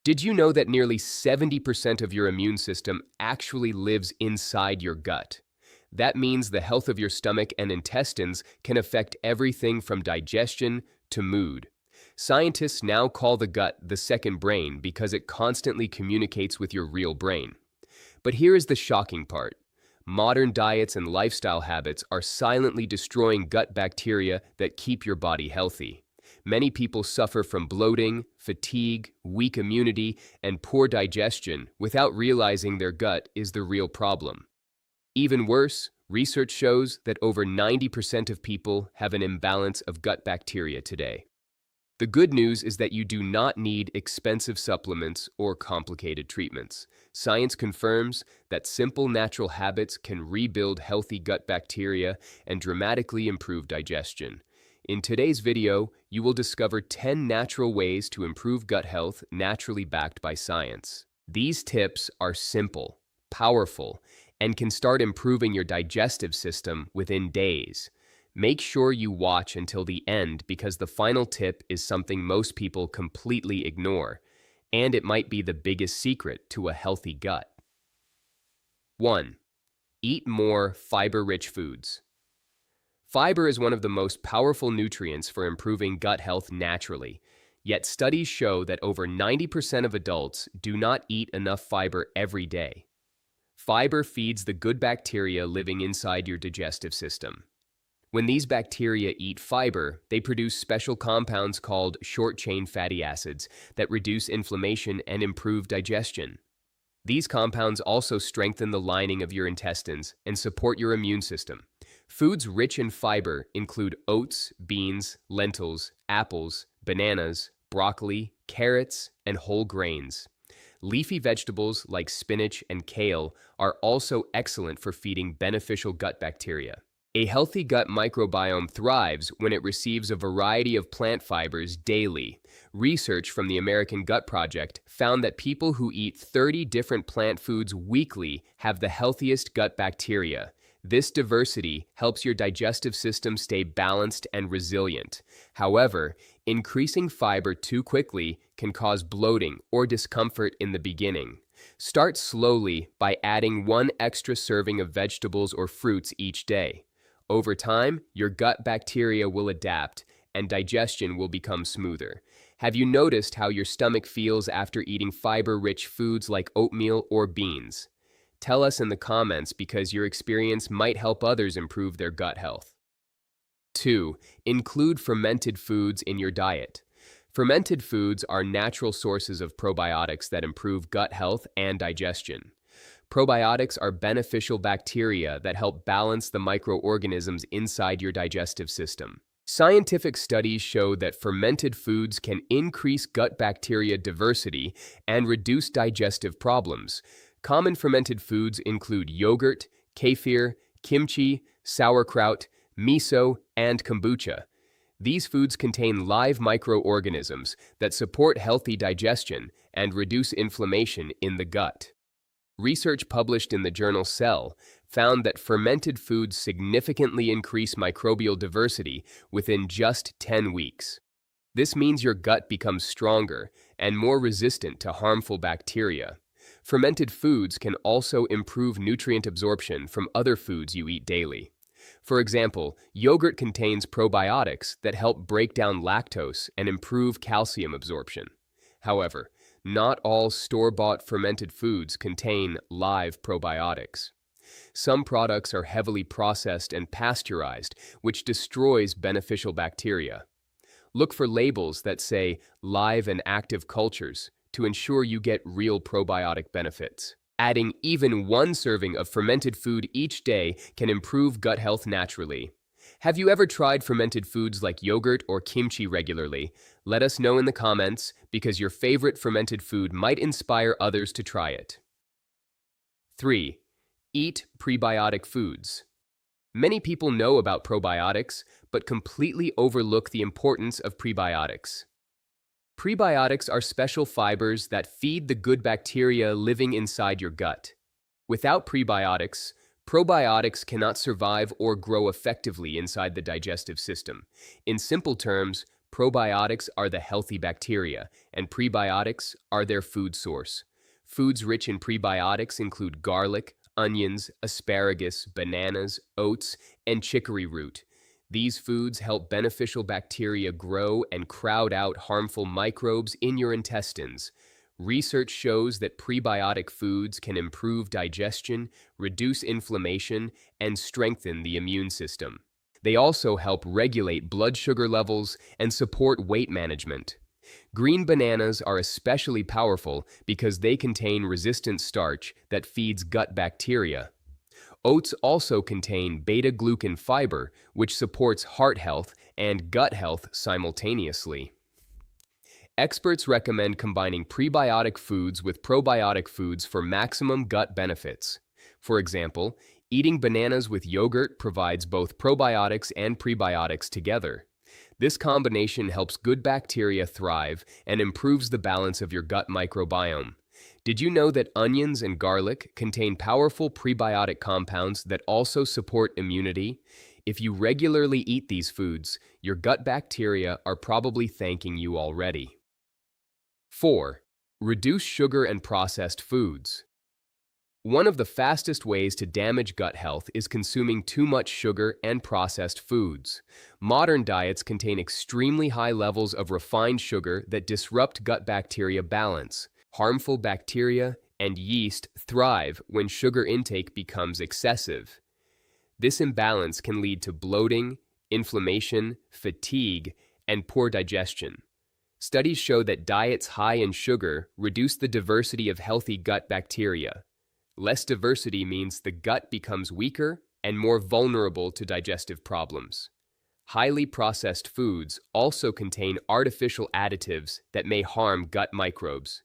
Did you know that nearly 70% of your immune system actually lives inside your gut? That means the health of your stomach and intestines can affect everything from digestion to mood. Scientists now call the gut the second brain because it constantly communicates with your real brain. But here is the shocking part. Modern diets and lifestyle habits are silently destroying gut bacteria that keep your body healthy. Many people suffer from bloating, fatigue, weak immunity, and poor digestion without realizing their gut is the real problem. Even worse, research shows that over 90% of people have an imbalance of gut bacteria today. The good news is that you do not need expensive supplements or complicated treatments. Science confirms that simple natural habits can rebuild healthy gut bacteria and dramatically improve digestion. In today's video, you will discover 10 natural ways to improve gut health naturally backed by science. These tips are simple, powerful, and can start improving your digestive system within days. Make sure you watch until the end because the final tip is something most people completely ignore, and it might be the biggest secret to a healthy gut. 1. Eat more fiber-rich foods. Fiber is one of the most powerful nutrients for improving gut health naturally, yet studies show that over 90% of adults do not eat enough fiber every day. Fiber feeds the good bacteria living inside your digestive system. When these bacteria eat fiber, they produce special compounds called short-chain fatty acids that reduce inflammation and improve digestion. These compounds also strengthen the lining of your intestines and support your immune system. Foods rich in fiber include oats, beans, lentils, apples, bananas, broccoli, carrots, and whole grains. Leafy vegetables like spinach and kale are also excellent for feeding beneficial gut bacteria. A healthy gut microbiome thrives when it receives a variety of plant fibers daily. Research from the American Gut Project found that people who eat 30 different plant foods weekly have the healthiest gut bacteria. This diversity helps your digestive system stay balanced and resilient. However, increasing fiber too quickly can cause bloating or discomfort in the beginning. Start slowly by adding one extra serving of vegetables or fruits each day. Over time, your gut bacteria will adapt and digestion will become smoother. Have you noticed how your stomach feels after eating fiber-rich foods like oatmeal or beans? Tell us in the comments because your experience might help others improve their gut health. 2. Include fermented foods in your diet. Fermented foods are natural sources of probiotics that improve gut health and digestion. Probiotics are beneficial bacteria that help balance the microorganisms inside your digestive system. Scientific studies show that fermented foods can increase gut bacteria diversity and reduce digestive problems. Common fermented foods include yogurt, kefir, kimchi, sauerkraut, miso, and kombucha. These foods contain live microorganisms that support healthy digestion and reduce inflammation in the gut. Research published in the journal Cell found that fermented foods significantly increase microbial diversity within just 10 weeks. This means your gut becomes stronger and more resistant to harmful bacteria. Fermented foods can also improve nutrient absorption from other foods you eat daily. For example, yogurt contains probiotics that help break down lactose and improve calcium absorption. However, not all store-bought fermented foods contain live probiotics. Some products are heavily processed and pasteurized, which destroys beneficial bacteria. Look for labels that say live and active cultures to ensure you get real probiotic benefits. Adding even one serving of fermented food each day can improve gut health naturally. Have you ever tried fermented foods like yogurt or kimchi regularly? Let us know in the comments because your favorite fermented food might inspire others to try it. 3. Eat prebiotic foods. Many people know about probiotics, but completely overlook the importance of prebiotics. Prebiotics are special fibers that feed the good bacteria living inside your gut. Without prebiotics, probiotics cannot survive or grow effectively inside the digestive system. In simple terms, Probiotics are the healthy bacteria, and prebiotics are their food source. Foods rich in prebiotics include garlic, onions, asparagus, bananas, oats, and chicory root. These foods help beneficial bacteria grow and crowd out harmful microbes in your intestines. Research shows that prebiotic foods can improve digestion, reduce inflammation, and strengthen the immune system. They also help regulate blood sugar levels and support weight management. Green bananas are especially powerful because they contain resistant starch that feeds gut bacteria. Oats also contain beta-glucan fiber, which supports heart health and gut health simultaneously. Experts recommend combining prebiotic foods with probiotic foods for maximum gut benefits. For example, eating bananas with yogurt provides both probiotics and prebiotics together. This combination helps good bacteria thrive and improves the balance of your gut microbiome. Did you know that onions and garlic contain powerful prebiotic compounds that also support immunity? If you regularly eat these foods, your gut bacteria are probably thanking you already. 4. Reduce sugar and processed foods. One of the fastest ways to damage gut health is consuming too much sugar and processed foods. Modern diets contain extremely high levels of refined sugar that disrupt gut bacteria balance. Harmful bacteria and yeast thrive when sugar intake becomes excessive. This imbalance can lead to bloating, inflammation, fatigue, and poor digestion. Studies show that diets high in sugar reduce the diversity of healthy gut bacteria. Less diversity means the gut becomes weaker and more vulnerable to digestive problems. Highly processed foods also contain artificial additives that may harm gut microbes.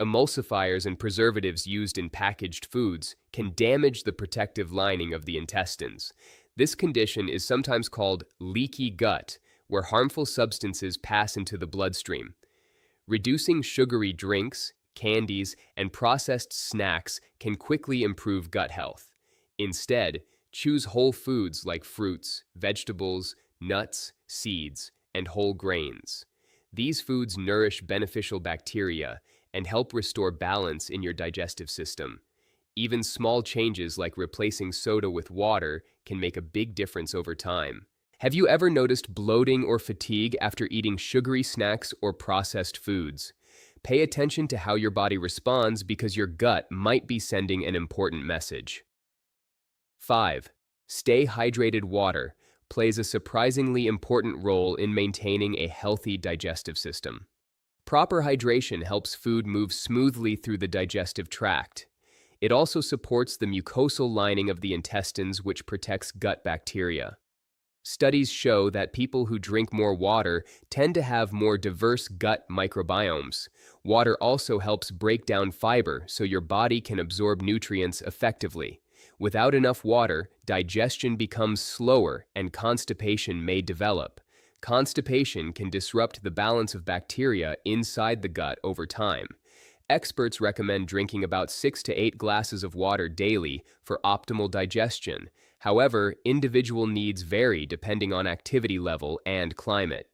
Emulsifiers and preservatives used in packaged foods can damage the protective lining of the intestines. This condition is sometimes called leaky gut, where harmful substances pass into the bloodstream. Reducing sugary drinks, candies, and processed snacks can quickly improve gut health. Instead, choose whole foods like fruits, vegetables, nuts, seeds, and whole grains. These foods nourish beneficial bacteria and help restore balance in your digestive system. Even small changes like replacing soda with water can make a big difference over time. Have you ever noticed bloating or fatigue after eating sugary snacks or processed foods? Pay attention to how your body responds because your gut might be sending an important message. 5. Stay hydrated. Water plays a surprisingly important role in maintaining a healthy digestive system. Proper hydration helps food move smoothly through the digestive tract. It also supports the mucosal lining of the intestines, which protects gut bacteria. Studies show that people who drink more water tend to have more diverse gut microbiomes. Water also helps break down fiber so your body can absorb nutrients effectively. Without enough water, digestion becomes slower and constipation may develop. Constipation can disrupt the balance of bacteria inside the gut over time. Experts recommend drinking about 6 to 8 glasses of water daily for optimal digestion. However, individual needs vary depending on activity level and climate.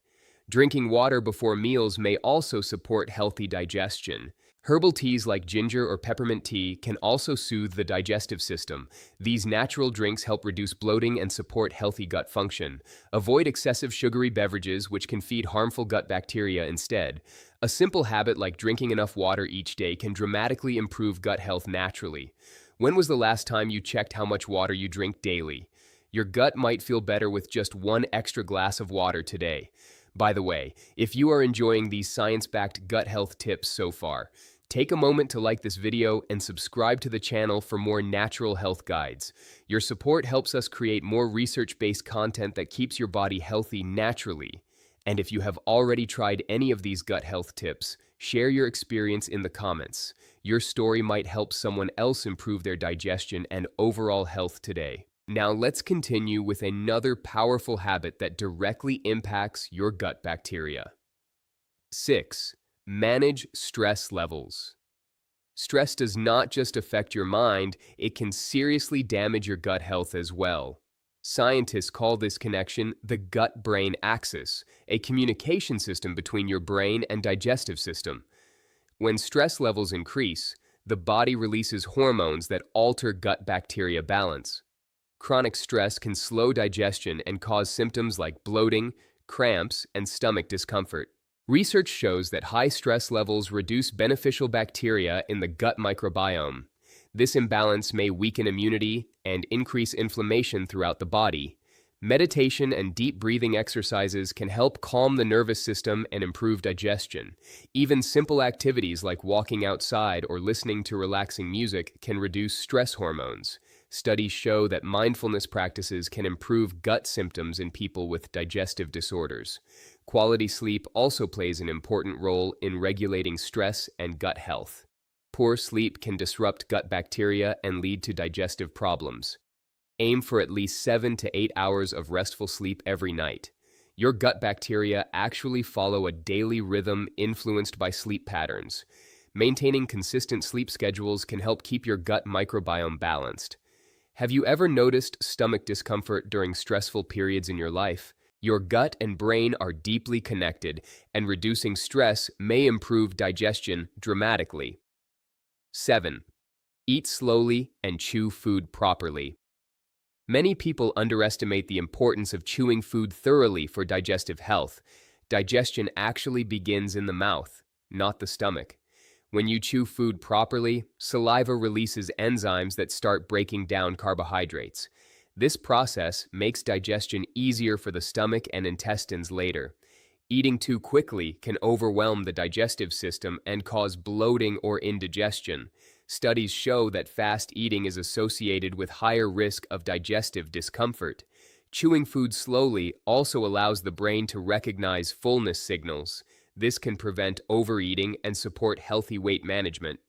Drinking water before meals may also support healthy digestion. Herbal teas like ginger or peppermint tea can also soothe the digestive system. These natural drinks help reduce bloating and support healthy gut function. Avoid excessive sugary beverages, which can feed harmful gut bacteria instead. A simple habit like drinking enough water each day can dramatically improve gut health naturally. When was the last time you checked how much water you drink daily? Your gut might feel better with just 1 extra glass of water today. By the way, if you are enjoying these science-backed gut health tips so far, take a moment to like this video and subscribe to the channel for more natural health guides. Your support helps us create more research-based content that keeps your body healthy naturally. And if you have already tried any of these gut health tips, share your experience in the comments. Your story might help someone else improve their digestion and overall health today. Now let's continue with another powerful habit that directly impacts your gut bacteria. 6. Manage stress levels. Stress does not just affect your mind, it can seriously damage your gut health as well. Scientists call this connection the gut-brain axis, a communication system between your brain and digestive system. When stress levels increase, the body releases hormones that alter gut bacteria balance. Chronic stress can slow digestion and cause symptoms like bloating, cramps, and stomach discomfort. Research shows that high stress levels reduce beneficial bacteria in the gut microbiome. This imbalance may weaken immunity and increase inflammation throughout the body. Meditation and deep breathing exercises can help calm the nervous system and improve digestion. Even simple activities like walking outside or listening to relaxing music can reduce stress hormones. Studies show that mindfulness practices can improve gut symptoms in people with digestive disorders. Quality sleep also plays an important role in regulating stress and gut health. Poor sleep can disrupt gut bacteria and lead to digestive problems. Aim for at least 7 to 8 hours of restful sleep every night. Your gut bacteria actually follow a daily rhythm influenced by sleep patterns. Maintaining consistent sleep schedules can help keep your gut microbiome balanced. Have you ever noticed stomach discomfort during stressful periods in your life? Your gut and brain are deeply connected, and reducing stress may improve digestion dramatically. 7. Eat slowly and chew food properly. Many people underestimate the importance of chewing food thoroughly for digestive health. Digestion actually begins in the mouth, not the stomach. When you chew food properly, saliva releases enzymes that start breaking down carbohydrates. This process makes digestion easier for the stomach and intestines later. Eating too quickly can overwhelm the digestive system and cause bloating or indigestion. Studies show that fast eating is associated with higher risk of digestive discomfort. Chewing food slowly also allows the brain to recognize fullness signals. This can prevent overeating and support healthy weight management.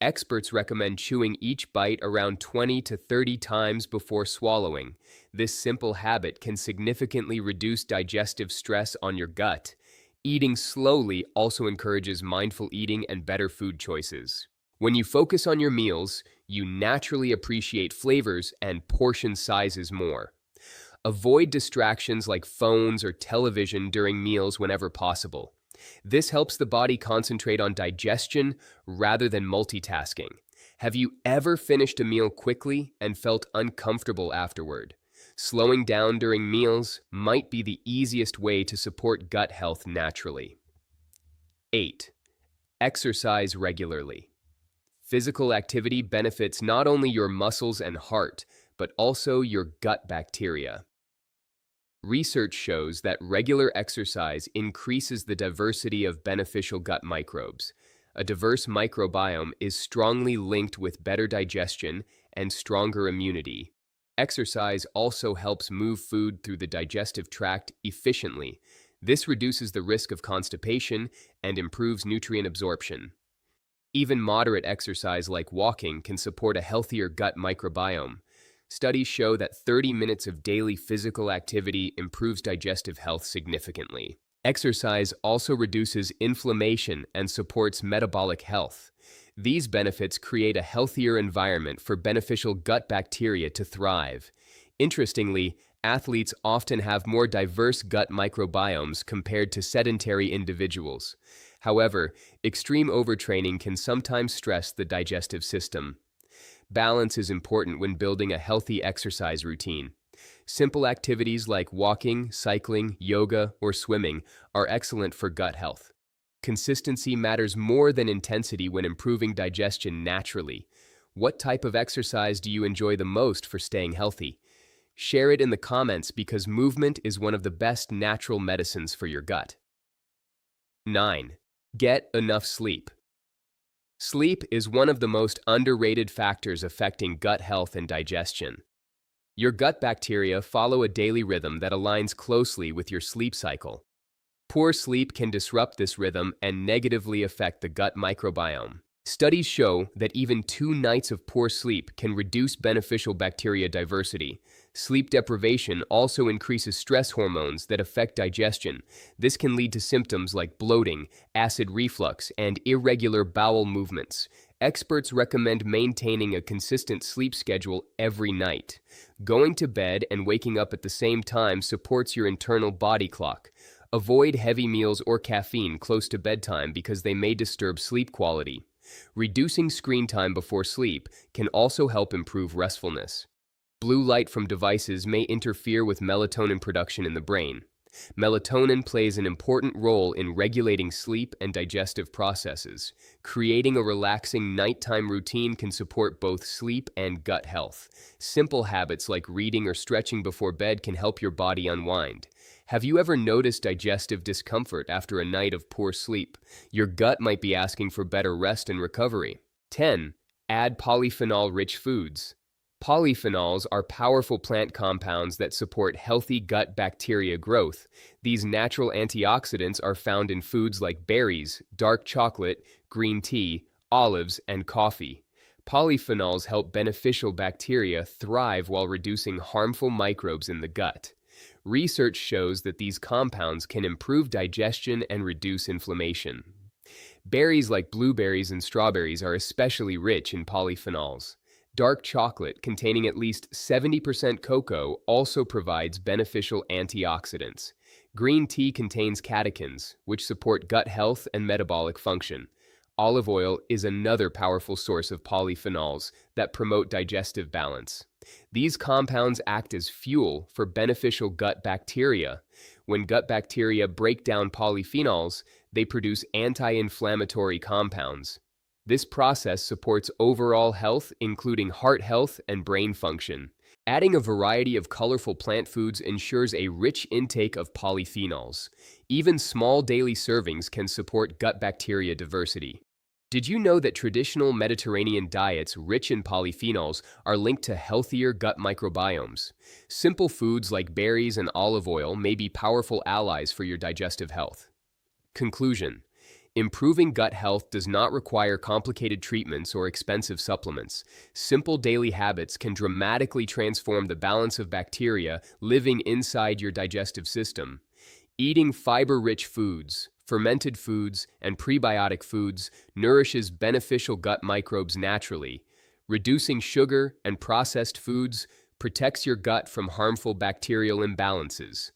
Experts recommend chewing each bite around 20 to 30 times before swallowing. This simple habit can significantly reduce digestive stress on your gut. Eating slowly also encourages mindful eating and better food choices. When you focus on your meals, you naturally appreciate flavors and portion sizes more. Avoid distractions like phones or television during meals whenever possible. This helps the body concentrate on digestion rather than multitasking. Have you ever finished a meal quickly and felt uncomfortable afterward? Slowing down during meals might be the easiest way to support gut health naturally. 8. Exercise regularly. Physical activity benefits not only your muscles and heart, but also your gut bacteria. Research shows that regular exercise increases the diversity of beneficial gut microbes. A diverse microbiome is strongly linked with better digestion and stronger immunity. Exercise also helps move food through the digestive tract efficiently. This reduces the risk of constipation and improves nutrient absorption. Even moderate exercise like walking can support a healthier gut microbiome. Studies show that 30 minutes of daily physical activity improves digestive health significantly. Exercise also reduces inflammation and supports metabolic health. These benefits create a healthier environment for beneficial gut bacteria to thrive. Interestingly, athletes often have more diverse gut microbiomes compared to sedentary individuals. However, extreme overtraining can sometimes stress the digestive system. Balance is important when building a healthy exercise routine. Simple activities like walking, cycling, yoga, or swimming are excellent for gut health. Consistency matters more than intensity when improving digestion naturally. What type of exercise do you enjoy the most for staying healthy? Share it in the comments because movement is one of the best natural medicines for your gut. 9. Get enough sleep. Sleep is one of the most underrated factors affecting gut health and digestion. Your gut bacteria follow a daily rhythm that aligns closely with your sleep cycle. Poor sleep can disrupt this rhythm and negatively affect the gut microbiome. Studies show that even 2 nights of poor sleep can reduce beneficial bacteria diversity. Sleep deprivation also increases stress hormones that affect digestion. This can lead to symptoms like bloating, acid reflux, and irregular bowel movements. Experts recommend maintaining a consistent sleep schedule every night. Going to bed and waking up at the same time supports your internal body clock. Avoid heavy meals or caffeine close to bedtime because they may disturb sleep quality. Reducing screen time before sleep can also help improve restfulness. Blue light from devices may interfere with melatonin production in the brain. Melatonin plays an important role in regulating sleep and digestive processes. Creating a relaxing nighttime routine can support both sleep and gut health. Simple habits like reading or stretching before bed can help your body unwind. Have you ever noticed digestive discomfort after a night of poor sleep? Your gut might be asking for better rest and recovery. 10. Add polyphenol-rich foods. Polyphenols are powerful plant compounds that support healthy gut bacteria growth. These natural antioxidants are found in foods like berries, dark chocolate, green tea, olives, and coffee. Polyphenols help beneficial bacteria thrive while reducing harmful microbes in the gut. Research shows that these compounds can improve digestion and reduce inflammation. Berries like blueberries and strawberries are especially rich in polyphenols. Dark chocolate, containing at least 70% cocoa, also provides beneficial antioxidants. Green tea contains catechins, which support gut health and metabolic function. Olive oil is another powerful source of polyphenols that promote digestive balance. These compounds act as fuel for beneficial gut bacteria. When gut bacteria break down polyphenols, they produce anti-inflammatory compounds. This process supports overall health, including heart health and brain function. Adding a variety of colorful plant foods ensures a rich intake of polyphenols. Even small daily servings can support gut bacteria diversity. Did you know that traditional Mediterranean diets rich in polyphenols are linked to healthier gut microbiomes? Simple foods like berries and olive oil may be powerful allies for your digestive health. Conclusion: improving gut health does not require complicated treatments or expensive supplements. Simple daily habits can dramatically transform the balance of bacteria living inside your digestive system. Eating fiber-rich foods, fermented foods, and prebiotic foods nourishes beneficial gut microbes naturally. Reducing sugar and processed foods protects your gut from harmful bacterial imbalances.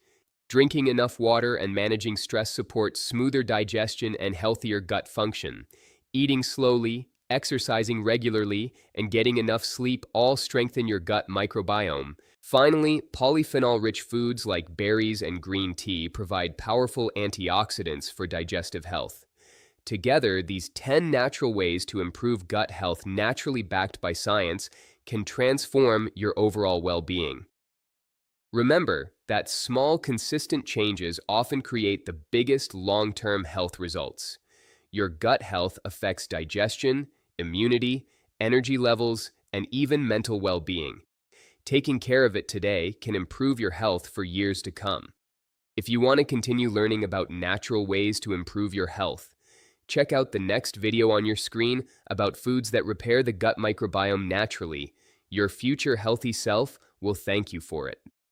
Drinking enough water and managing stress supports smoother digestion and healthier gut function. Eating slowly, exercising regularly, and getting enough sleep all strengthen your gut microbiome. Finally, polyphenol-rich foods like berries and green tea provide powerful antioxidants for digestive health. Together, these 10 natural ways to improve gut health, naturally backed by science, can transform your overall well-being. Remember that small, consistent changes often create the biggest long-term health results. Your gut health affects digestion, immunity, energy levels, and even mental well-being. Taking care of it today can improve your health for years to come. If you want to continue learning about natural ways to improve your health, check out the next video on your screen about foods that repair the gut microbiome naturally. Your future healthy self will thank you for it.